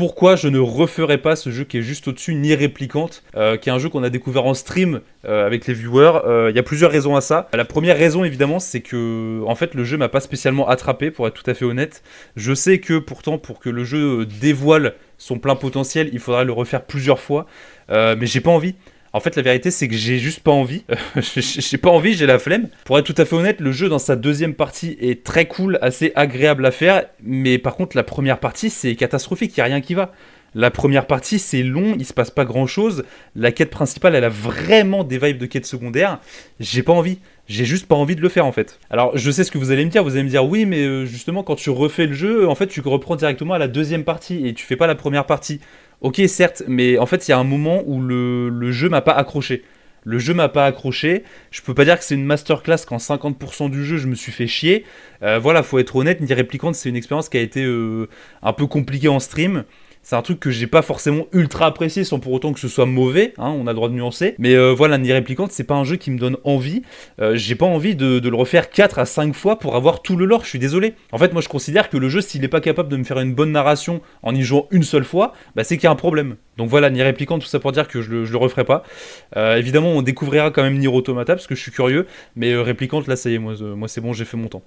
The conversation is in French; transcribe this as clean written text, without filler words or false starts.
pourquoi je ne referai pas ce jeu qui est juste au-dessus, Nier Replicant, qui est un jeu qu'on a découvert en stream avec les viewers. Il y a plusieurs raisons à ça. La première raison, évidemment, c'est que en fait, le jeu m'a pas spécialement attrapé, pour être tout à fait honnête. Je sais que pourtant, pour que le jeu dévoile son plein potentiel, il faudrait le refaire plusieurs fois, mais j'ai pas envie. En fait, la vérité, c'est que j'ai juste pas envie. J'ai pas envie, j'ai la flemme. Pour être tout à fait honnête, le jeu dans sa deuxième partie est très cool, assez agréable à faire. Mais par contre, la première partie, c'est catastrophique, il n'y a rien qui va. La première partie, c'est long, il se passe pas grand chose. La quête principale, elle a vraiment des vibes de quête secondaire. J'ai pas envie. J'ai juste pas envie de le faire en fait. Alors je sais ce que vous allez me dire. Vous allez me dire oui, mais justement, quand tu refais le jeu, en fait, tu reprends directement à la deuxième partie et tu fais pas la première partie. Ok, certes, mais en fait, il y a un moment où le jeu m'a pas accroché. Le jeu m'a pas accroché. Je peux pas dire que c'est une masterclass quand 50% du jeu je me suis fait chier. Voilà, faut être honnête, Nier Replicant c'est une expérience qui a été un peu compliquée en stream. C'est un truc que j'ai pas forcément ultra apprécié sans pour autant que ce soit mauvais, hein, on a le droit de nuancer. Mais voilà, Nier Replicant, c'est pas un jeu qui me donne envie. J'ai pas envie de le refaire 4 à 5 fois pour avoir tout le lore, je suis désolé. En fait, moi je considère que le jeu, s'il est pas capable de me faire une bonne narration en y jouant une seule fois, bah, c'est qu'il y a un problème. Donc voilà, Nier Replicant, tout ça pour dire que je le referai pas. Évidemment, on découvrira quand même Nier Automata parce que je suis curieux. Mais Replicant, là, ça y est, moi c'est bon, j'ai fait mon temps.